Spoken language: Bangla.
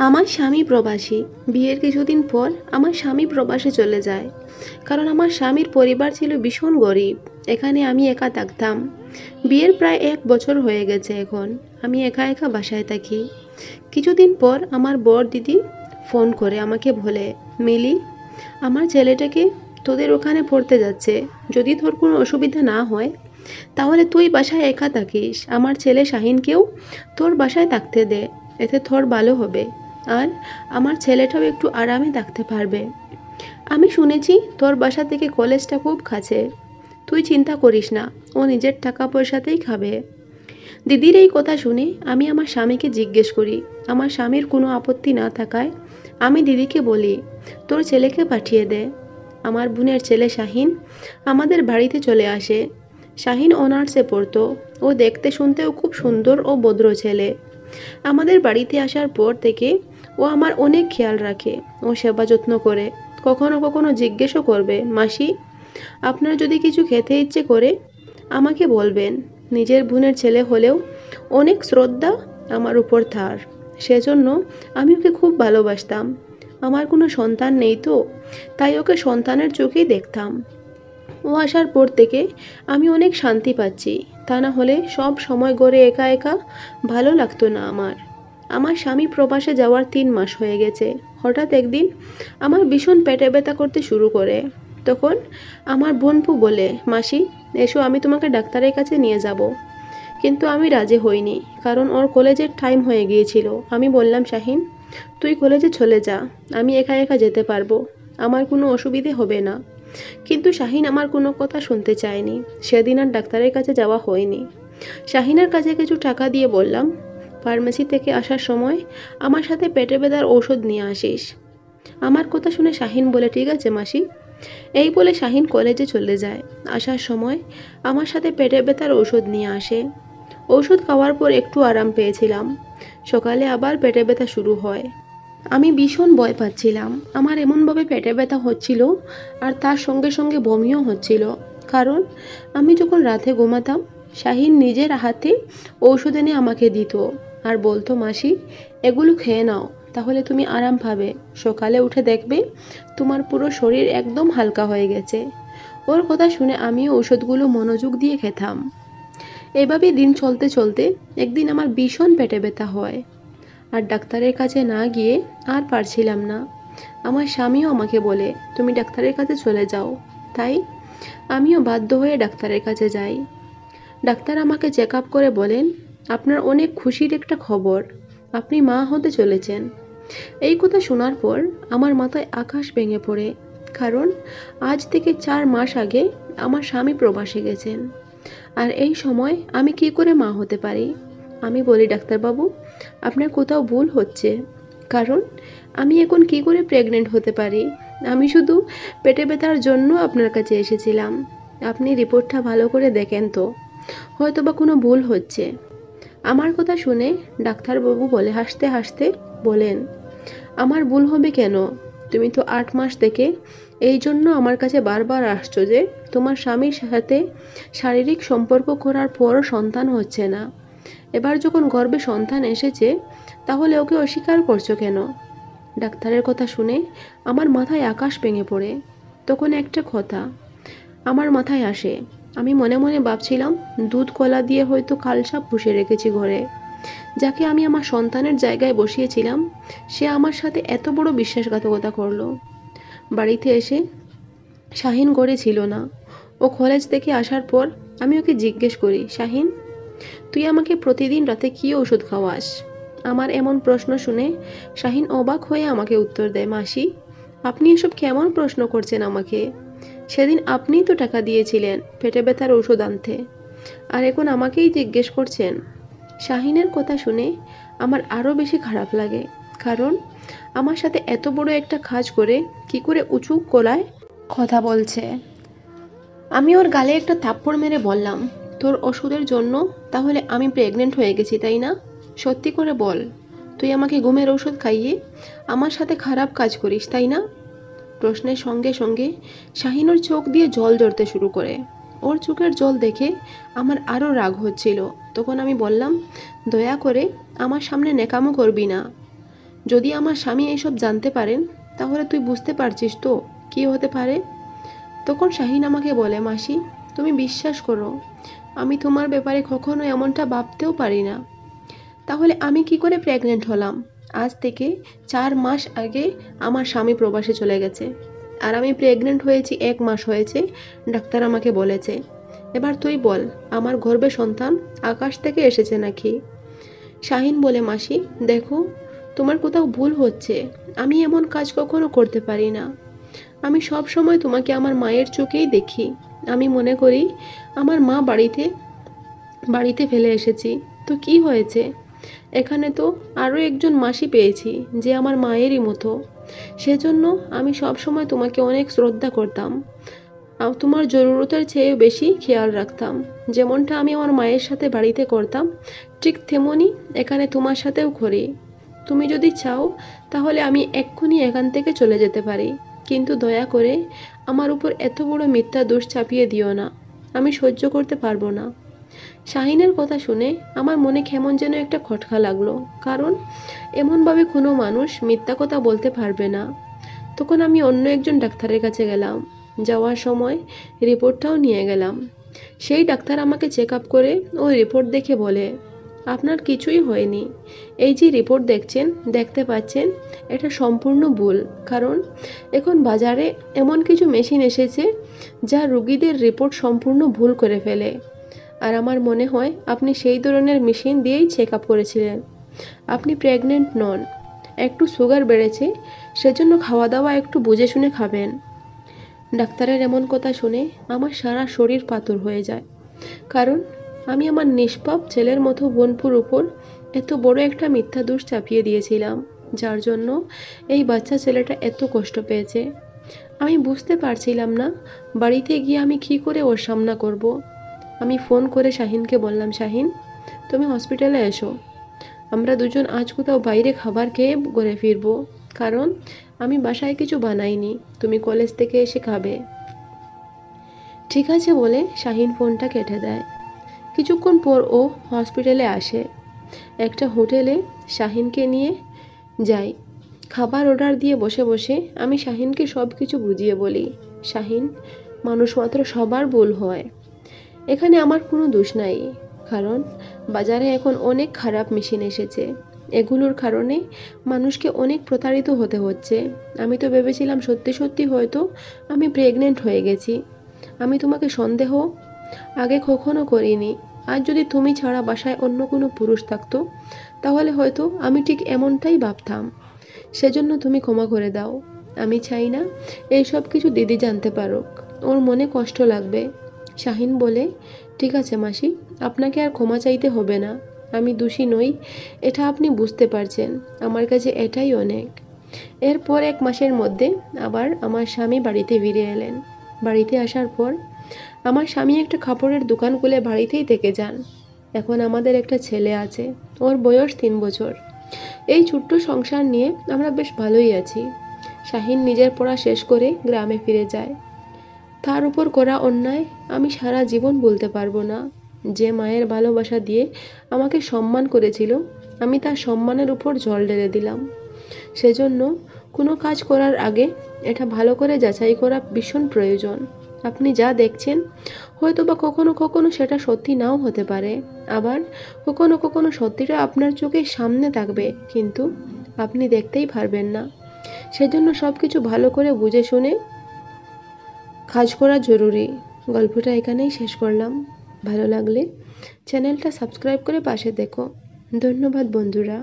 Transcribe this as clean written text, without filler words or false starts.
আমার স্বামী প্রবাসী। বিয়ের কিছুদিন পর আমার স্বামী প্রবাসে চলে যায়। কারণ আমার স্বামীর পরিবার ছিল ভীষণ গরিব। এখানে আমি একা থাকতাম। বিয়ের প্রায় 1 বছর হয়ে গেছে এখন। আমি একা একা বাসায় থাকি। কিছুদিন পর আমার বড় দিদি ফোন করে আমাকে বলে, মিলি, আমার ছেলেটাকে তোদের ওখানে পড়তে যাচ্ছে। যদি তোর কোনো অসুবিধা না হয় তাহলে তুই বাসায় একা থাকিস, আমার ছেলে শাহিনকেও তোর বাসায় থাকতে দে। এতে তোর ভালো হবে। আর আমার ছেলেটাও একটু আরামে থাকতে পারবে। আমি শুনেছি তোর বাসা থেকে কলেজটা খুব কাছে। তুই চিন্তা করিস না, ও নিজের টাকা পয়সাতেই খাবে। দিদির এই কথা শুনে আমি আমার স্বামীকে জিজ্ঞেস করি। আমার স্বামীর কোনো আপত্তি না থাকায় আমি দিদিকে বলি, তোর ছেলেকে পাঠিয়ে দে। আমার বোনের ছেলে শাহিন আমাদের বাড়িতে চলে আসে। শাহিন অনার্সে পড়তো। ও দেখতে শুনতেও খুব সুন্দর ও ভদ্র ছেলে। আমাদের বাড়িতে আসার পর থেকে ও আমার অনেক খেয়াল রাখে। ও সেবা যত্ন করে। কখনো কখনো জিজ্ঞেসও করবে, মাসি, আপনার যদি কিছু খেতে ইচ্ছে করে আমাকে বলবেন। নিজের বোনের ছেলে হলেও অনেক শ্রদ্ধা আমার উপর তার। সেজন্য আমি ওকে খুব ভালোবাসতাম। আমার কোনো সন্তান নেই তো, তাই ওকে সন্তানের চোখেই দেখতাম। ও আসার পর থেকে আমি অনেক শান্তি পাচ্ছি। তা না হলে সব সময় গড়ে একা একা ভালো লাগতো না আমার। আমার স্বামী প্রবাসে যাওয়ার 3 মাস হয়ে গেছে। হঠাৎ একদিন আমার ভীষণ পেটে ব্যথা করতে শুরু করে। তখন আমার বোনপু বলে, মাসি, এসো আমি তোমাকে ডাক্তারের কাছে নিয়ে যাব। কিন্তু আমি রাজি হইনি, কারণ ওর কলেজের টাইম হয়ে গিয়েছিল। আমি বললাম, শাহিন, তুই কলেজে চলে যা, আমি একা একা যেতে পারবো, আমার কোনো অসুবিধে হবে না। কিন্তু শাহিন আমার কোনো কথা শুনতে চায়নি। সেদিন আর ডাক্তারের কাছে যাওয়া হয়নি। শাহিনের কাছে কিছু টাকা দিয়ে বললাম, ফার্মেসি থেকে আসার সময় আমার সাথে পেটে ব্যথার ঔষধ নিয়ে আসিস। আমার কথা শুনে শাহিন বলে, ঠিক আছে মাসি। এই বলে শাহিন কলেজে চলে যায়। আসার সময় আমার সাথে পেটে ব্যথার ঔষধ নিয়ে আসে। ঔষধ খাওয়ার পর একটু আরাম পেয়েছিলাম। সকালে আবার পেটে ব্যথা শুরু হয়। আমি ভীষণ ভয় পাচ্ছিলাম। আমার এমনভাবে পেটে ব্যথা হচ্ছিল আর তার সঙ্গে সঙ্গে বমিও হচ্ছিল। কারণ আমি যখন রাতে ঘুমাতাম, শাহিন নিজের হাতে ঔষধ এনে আমাকে দিত আর বলতো, মাসি, এগুলো খেয়ে নাও, তাহলে তুমি আরাম পাবে। সকালে উঠে দেখবে তোমার পুরো শরীর একদম হালকা হয়ে গেছে। ওর কথা শুনে আমিও ঔষধগুলো মনোযোগ দিয়ে খেতাম। এভাবে দিন চলতে চলতে একদিন আমার ভীষণ পেটে ব্যথা হয়। আর ডাক্তারের কাছে না গিয়ে আর পারছিলাম না। আমার স্বামীও আমাকে বলে, তুমি ডাক্তারের কাছে চলে যাও। তাই আমিও বাধ্য হয়ে ডাক্তারের কাছে যাই। ডাক্তার আমাকে চেক আপ করে বলেন, আপনার অনেক খুশির একটা খবর, আপনি মা হতে চলেছেন। এই কথা শোনার পর আমার মাথায় আকাশ ভেঙে পড়ে। কারণ আজ থেকে 4 মাস আগে আমার স্বামী প্রবাসে গেছেন। আর এই সময় আমি কি করে মা হতে পারি? আমি বলি, ডাক্তারবাবু, আপনার কোথাও ভুল হচ্ছে। কারণ আমি এখন কি করে প্রেগনেন্ট হতে পারি? আমি শুধু পেটে ব্যথার জন্য আপনার কাছে এসেছিলাম। আপনি রিপোর্টটা ভালো করে দেখেন তো, হয়তো বা কোনো ভুল হচ্ছে। আমার কথা শুনে ডাক্তারবাবু বলে, হাসতে হাসতে বলেন, আমার ভুল হবে কেন? তুমি তো 8 মাস থেকে এই জন্য আমার কাছে বারবার আসছো যে তোমার স্বামীর সাথে শারীরিক সম্পর্ক করার পরও সন্তান হচ্ছে না। এবার যখন গর্ভে সন্তান এসেছে, তাহলে ওকে অস্বীকার করছো কেন? ডাক্তারের কথা শুনে আমার মাথায় আকাশ ভেঙে পড়ে। তখন একটা কথা আমার মাথায় আসে। আমি মনে মনে ভাবছিলাম, দুধ কলা দিয়ে হয়তো কালসাপ পুষে রেখেছি ঘরে। যাকে আমি আমার সন্তানের জায়গায় বসিয়েছিলাম, সে আমার সাথে এত বড় বিশ্বাসঘাতকতা করলো। বাড়িতে এসে শাহিন ঘরে ছিল না। ও কলেজ থেকে আসার পর আমি ওকে জিজ্ঞেস করি, শাহিন, তুই আমাকে প্রতিদিন রাতে কি ওষুধ খাওয়াস? আমার এমন প্রশ্ন শুনে শাহিন অবাক হয়ে আমাকে উত্তর দেয়, মাসি, আপনি এসব কেমন প্রশ্ন করছেন আমাকে? সেদিন আপনিই তো টাকা দিয়েছিলেন পেটে ব্যথার ঔষধ আনতে, আর এখন আমাকেই জিজ্ঞেস করছেন? শাহিনের কথা শুনে আমার আরও বেশি খারাপ লাগে। কারণ আমার সাথে এত বড় একটা কাজ করে কি করে উঁচু গলায় কথা বলছে। আমি ওর গালে একটা থাপ্পড় মেরে বললাম, তোর ওষুধের জন্য তাহলে আমি প্রেগনেন্ট হয়ে গেছি, তাই না? সত্যি করে বল, তুই আমাকে ঘুমের ওষুধ খাইয়ে আমার সাথে খারাপ কাজ করিস, তাই না? প্রশ্নের সঙ্গে সঙ্গে শাহিনুর চোখ দিয়ে জল ঝরতে শুরু করে। ওর চোখের জল দেখে আমার আরও রাগ হচ্ছিল। তখন আমি বললাম, দয়া করে আমার সামনে নেকামো করবি না। যদি আমার স্বামী এইসব জানতে পারেন তাহলে তুই বুঝতে পারছিস তো কী হতে পারে। তখন শাহিন আমাকে বলে, মাসি তুমি বিশ্বাস করো, আমি তোমার ব্যাপারে কখনো এমনটা ভাবতেও পারি না। তাহলে আমি কি করে প্রেগনেন্ট হলাম? আজ থেকে 4 মাস আগে আমার স্বামী প্রবাসে চলে গেছে, আর আমি প্রেগনেন্ট হয়েছি 1 মাস হয়েছে, ডাক্তার আমাকে বলেছে। এবার তুই বল, আমার গর্ভে সন্তান আকাশ থেকে এসেছে নাকি? শাহিন বলে, মাসি দেখো, তোমার কোথাও ভুল হচ্ছে। আমি এমন কাজ কখনো করতে পারি না। আমি সব সময় তোমাকে আমার মায়ের চোখেই দেখি। আমি মনে করি আমার মা বাড়িতে ফেলে এসেছি। তো কি হয়েছে? এখানে তো আরও একজন মাসি পেয়েছি যে আমার মায়েরই মতো। সেজন্য আমি সব সময় তোমাকে অনেক শ্রদ্ধা করতাম, আর তোমার জরুরতের চেয়ে বেশি খেয়াল রাখতাম। যেমনটা আমি আমার মায়ের সাথে বাড়িতে করতাম, ঠিক তেমনই এখানে তোমার সাথেও করি। তুমি যদি চাও তাহলে আমি এক্ষুনি এখান থেকে চলে যেতে পারি, কিন্তু দয়া করে আমার উপর এত বড় মিথ্যা দোষ চাপিয়ে দিও না। আমি সহ্য করতে পারবো না। শাহিনের কথা শুনে আমার মনে কেমন যেন একটা খটকা লাগলো, কারণ এমনভাবে কোনো মানুষ মিথ্যা কথা বলতে পারবে না। তখন আমি অন্য একজন ডাক্তারের কাছে গেলাম। যাওয়ার সময় রিপোর্টটাও নিয়ে গেলাম। সেই ডাক্তার আমাকে চেক আপ করে ওই রিপোর্ট দেখে বলে, আপনার কিছুই হয়নি। এই যে রিপোর্ট দেখতে পাচ্ছেন, এটা সম্পূর্ণ ভুল। কারণ এখন বাজারে এমন কিছু মেশিন এসেছে যা রোগীদের রিপোর্ট সম্পূর্ণ ভুল করে ফেলে। আর আমার মনে হয় আপনি সেই ধরনের মেশিন দিয়েই চেক আপ করেছিলেন। আপনি প্রেগনেন্ট নন, একটু সুগার বেড়েছে, সেজন্য খাওয়া দাওয়া একটু বুঝে শুনে খাবেন। ডাক্তারের এমন কথা শুনে আমার সারা শরীর পাথর হয়ে যায়, কারণ আমি আমার নিষ্পাপ ছেলের মতো বোনপুর উপর এত বড় একটা মিথ্যা দোষ চাপিয়ে দিয়েছিলাম, যার জন্য এই বাচ্চা ছেলেটা এত কষ্ট পেয়েছে। আমি বুঝতে পারছিলাম না বাড়িতে গিয়ে আমি কী করে ওর সামনা করব। আমি ফোন করে শাহিনকে বললাম, শাহিন তুমি হসপিটালে এসো, আমরা দুজন আজ কোথাও বাইরে খাবার খেয়ে ঘরে ফিরবো, কারণ আমি বাসায় কিছু বানাইনি, তুমি কলেজ থেকে এসে খাবে। ঠিক আছে বলে শাহিন ফোনটা কেটে দেয়। কিছুক্ষণ পর ও হসপিটালে আসে। একটা হোটেলে শাহিনকে নিয়ে যাই। খাবার অর্ডার দিয়ে বসে বসে আমি শাহিনকে সব কিছু বুঝিয়ে বলি, শাহিন, মানুষ মাত্র সবার ভুল হয়, এখানে আমার কোনো দোষ নাই। কারণ বাজারে এখন অনেক খারাপ মেশিন এসেছে, এগুলোর কারণে মানুষকে অনেক প্রতারিত হতে হচ্ছে। আমি তো ভেবেছিলাম সত্যি সত্যি হয়তো আমি প্রেগনেন্ট হয়ে গেছি। আমি তোমাকে সন্দেহ আগে কখনো করিনি। আর যদি তুমি ছাড়া বাসায় অন্য কোনো পুরুষ থাকতো তাহলে হয়তো আমি ঠিক এমনটাই ভাবতাম। সেজন্য তুমি ক্ষমা করে দাও। আমি চাই না এই সব কিছু দিদি জানতে পারুক, ওর মনে কষ্ট লাগবে। শাহিন বলে, ঠিক আছে মাসি, আপনাকে আর ক্ষমা চাইতে হবে না। আমি দোষী নই, এটা আপনি বুঝতে পারছেন, আমার কাছে এটাই অনেক। এরপর 1 মাসের মধ্যে আবার আমার স্বামী বাড়িতে ফিরে এলেন। বাড়িতে আসার পর আমার স্বামী একটা কাপড়ের দোকান খুলে বাড়িতেই থেকে যান। এখন আমাদের একটা ছেলে আছে, ওর বয়স 3 বছর। এই ছোট্ট সংসার নিয়ে আমরা বেশ ভালোই আছি। শাহিন নিজের পড়া শেষ করে গ্রামে ফিরে যায়। তার উপর করা অন্যায় আমি সারা জীবন বলতে পারবো না। যে মায়ের ভালোবাসা দিয়ে আমাকে সম্মান করেছিল, আমি তার সম্মানের উপর জল ঢেলে দিলাম। সেজন্য কোনো কাজ করার আগে এটা ভালো করে যাচাই করা ভীষণ প্রয়োজন। আপনি যা দেখছেন হয়তো বা কখনো কখনো সেটা সত্যি নাও হতে পারে, আবার কখনো কখনো সত্যিটা আপনার চোখের সামনে থাকবে, কিন্তু আপনি দেখতেই পারবেন না। সেজন্য সব কিছু ভালো করে বুঝে শুনে কাজ করা জরুরি। গল্পটা এখানেই শেষ করলাম। ভালো লাগলে চ্যানেলটা সাবস্ক্রাইব করে পাশে দেখো। ধন্যবাদ বন্ধুরা।